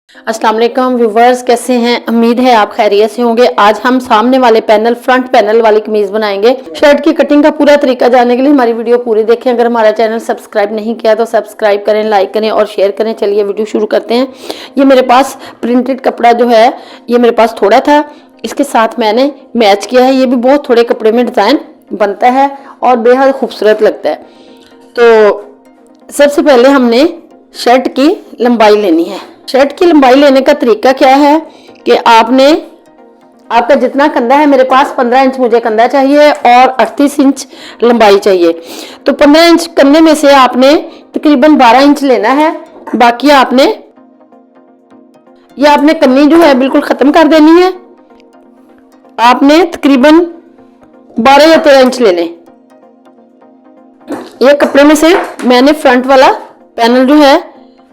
अस्सलाम वालेकुम व्यूवर्स, कैसे हैं? उम्मीद है आप खैरियत से होंगे। आज हम सामने वाले पैनल फ्रंट पैनल वाली कमीज बनाएंगे। शर्ट की कटिंग का पूरा तरीका जानने के लिए हमारी वीडियो पूरी देखें। अगर हमारा चैनल सब्सक्राइब नहीं किया तो सब्सक्राइब करें, लाइक करें और शेयर करें। चलिए वीडियो शुरू करते हैं। ये मेरे पास प्रिंटेड कपड़ा जो है ये मेरे पास थोड़ा था, इसके साथ मैंने मैच किया है। ये भी बहुत थोड़े कपड़े में डिज़ाइन बनता है और बेहद खूबसूरत लगता है। तो सबसे पहले हमने शर्ट की लंबाई लेनी है। शर्ट की लंबाई लेने का तरीका क्या है कि आपका जितना कंधा है, मेरे पास 15 इंच मुझे कंधा चाहिए और 38 इंच लंबाई चाहिए। तो 15 इंच कंधे में से आपने तकरीबन 12 इंच लेना है। बाकी आपने कमी जो है बिल्कुल खत्म कर देनी है। आपने तकरीबन 12 या 13 इंच ले लें। ये कपड़े में से मैंने फ्रंट वाला पैनल जो है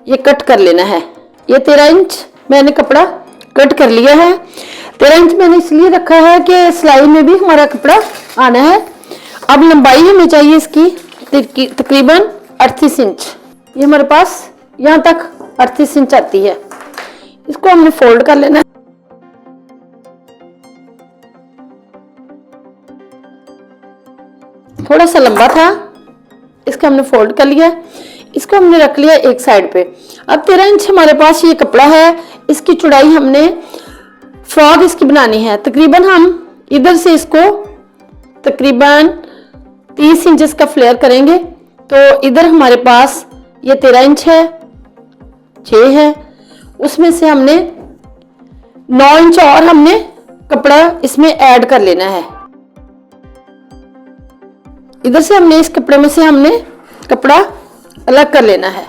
ये कट कर लेना है। ये 13 इंच मैंने कपड़ा कट कर लिया है। 13 इंच मैंने इसलिए रखा है कि सिलाई में भी हमारा कपड़ा आना है। अब लंबाई हमें चाहिए इसकी तकरीबन 38 इंच। ये हमारे पास यहाँ तक 38 इंच आती है। इसको हमने फोल्ड कर लेना है। थोड़ा सा लंबा था, इसको हमने फोल्ड कर लिया। इसको हमने रख लिया एक साइड पे। अब 13 इंच हमारे पास ये कपड़ा है। इसकी चौड़ाई हमने फ्रॉक इसकी बनानी है। तकरीबन हम इधर से इसको तकरीबन 30 इंच का फ्लेयर करेंगे। तो इधर हमारे पास ये 13 इंच है, 6 है, उसमें से हमने 9 इंच और हमने कपड़ा इसमें ऐड कर लेना है। इधर से हमने इस कपड़े में से हमने कपड़ा अलग कर लेना है।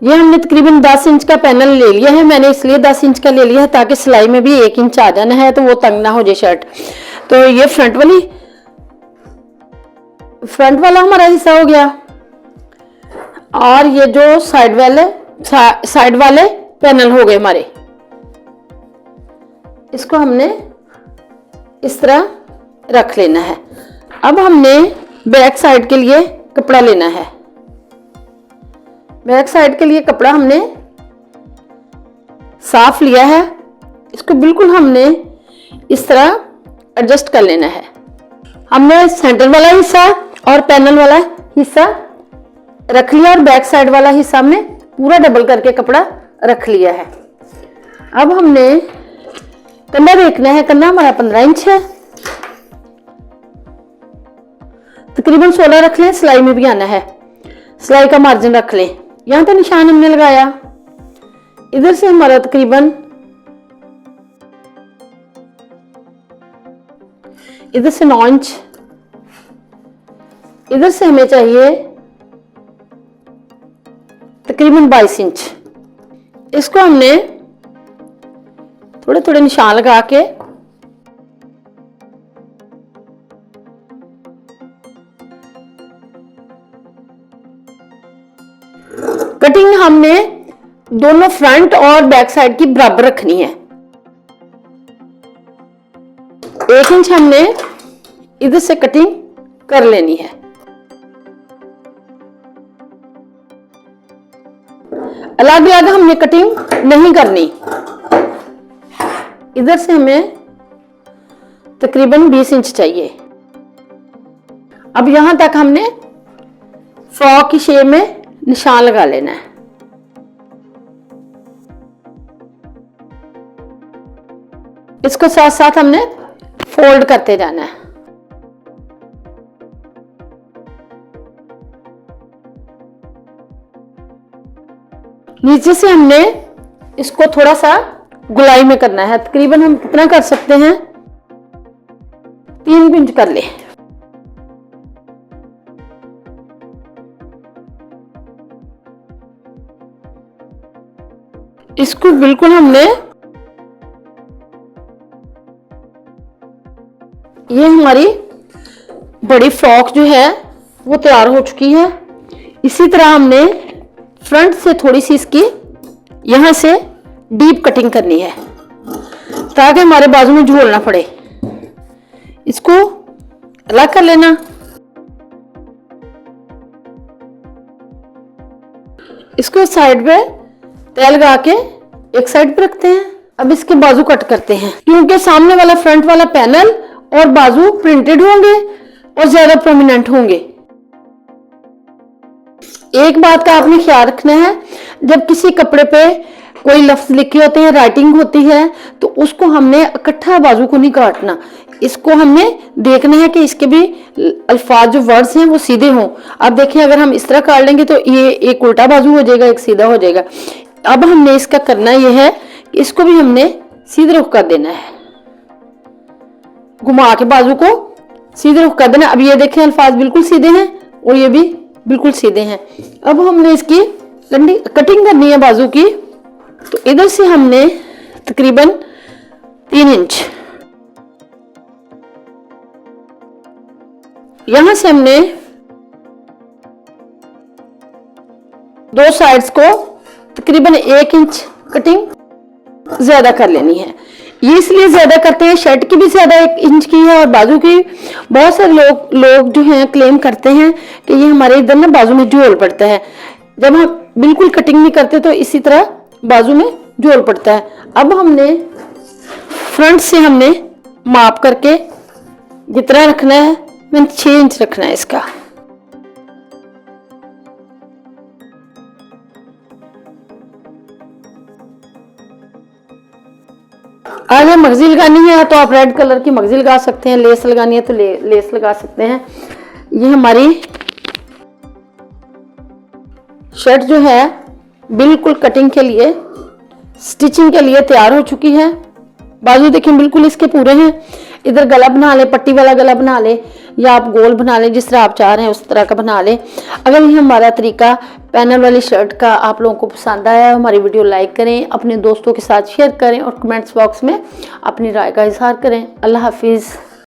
ये हमने तकरीबन 10 इंच का पैनल ले लिया है। मैंने इसलिए 10 इंच का ले लिया है ताकि सिलाई में भी 1 इंच आ जाना है, तो वो तंग ना हो जाए शर्ट। तो ये फ्रंट वाला हमारा हिस्सा हो गया। और ये जो साइड वाले पैनल हो गए हमारे, इसको हमने इस तरह रख लेना है। अब हमने बैक साइड के लिए कपड़ा लेना है। बैक साइड के लिए कपड़ा हमने साफ लिया है। इसको बिल्कुल हमने इस तरह एडजस्ट कर लेना है। हमने सेंटर वाला हिस्सा और पैनल वाला हिस्सा रख लिया और बैक साइड वाला हिस्सा हमने पूरा डबल करके कपड़ा रख लिया है। अब हमने कंधा देखना है। कंधा हमारा 15 इंच है, तकरीबन 16 रख लें। सिलाई में भी आना है, सिलाई का मार्जिन रख लें। यहां पे निशान हमने लगाया। इधर से हमारा तकरीबन इधर से 9 इंच, इधर से हमें चाहिए तकरीबन 22 इंच। इसको हमने थोड़े थोड़े निशान लगा के कटिंग हमने दोनों फ्रंट और बैक साइड की बराबर रखनी है। 1 इंच हमने इधर से कटिंग कर लेनी है। अलग अलग हमने कटिंग नहीं करनी। इधर से हमें तकरीबन 20 इंच चाहिए। अब यहां तक हमने फ्रॉक की शेप में निशान लगा लेना है। इसको साथ साथ हमने फोल्ड करते जाना है। नीचे से हमने इसको थोड़ा सा गुलाई में करना है। तकरीबन हम कितना कर सकते हैं, 3 इंच कर ले। इसको बिल्कुल हमने, ये हमारी बड़ी फ्रॉक जो है वो तैयार हो चुकी है। इसी तरह हमने फ्रंट से थोड़ी सी इसकी यहां से डीप कटिंग करनी है ताकि हमारे बाजू में झोल ना पड़े। इसको अलग कर लेना। इसको साइड पे तेल लगा के एक साइड पे रखते हैं। अब इसके बाजू कट करते हैं, क्योंकि सामने वाला फ्रंट वाला पैनल और बाजू प्रिंटेड होंगे और ज्यादा प्रोमिनेंट होंगे। एक बात का आपने ख्याल रखना है, जब किसी कपड़े पे कोई लफ्ज लिखे होते हैं, राइटिंग होती है, तो उसको हमने इकट्ठा बाजू को नहीं काटना। इसको हमने देखना है कि इसके भी अल्फाज जो वर्ड्स हैं वो सीधे हों। अब देखिए, अगर हम इस तरह काट लेंगे तो ये एक उल्टा बाजू हो जाएगा, एक सीधा हो जाएगा। अब हमने इसका करना यह है कि इसको भी हमने सीधे रुख कर देना है, घुमा के बाजू को सीधे रुख कर देना। अब ये देखें, अल्फाज बिल्कुल सीधे हैं और ये भी बिल्कुल सीधे हैं। अब हमने इसकी कटिंग करनी है बाजू की, तो इधर से हमने तकरीबन 3 इंच, यहां से हमने 2 साइड्स को तकरीबन 1 इंच कटिंग ज्यादा कर लेनी है। ये इसलिए ज्यादा करते हैं, शर्ट की भी ज्यादा 1 इंच की है और बाजू की बहुत सारे लोग जो हैं क्लेम करते हैं कि ये हमारे इधर ना बाजू में झोल पड़ता है। जब हम बिल्कुल कटिंग नहीं करते तो इसी तरह बाजू में झोल पड़ता है। अब हमने फ्रंट से हमने माप करके जितना रखना है, मैंने 6 इंच रखना है इसका। अगर मगजी लगानी है तो आप रेड कलर की मगजी लगा सकते हैं, लेस लगानी है तो लेस लगा सकते हैं। ये हमारी शर्ट जो है बिल्कुल कटिंग के लिए, स्टिचिंग के लिए तैयार हो चुकी है। बाजू देखिए बिल्कुल इसके पूरे हैं। इधर गला बना ले, पट्टी वाला गला बना ले, या आप गोल बना ले, जिस तरह आप चाह रहे हैं उस तरह का बना ले। अगर ये हमारा तरीका पैनल वाली शर्ट का आप लोगों को पसंद आया, हमारी वीडियो लाइक करें, अपने दोस्तों के साथ शेयर करें और कमेंट्स बॉक्स में अपनी राय का इजहार करें। अल्लाह हाफिज़।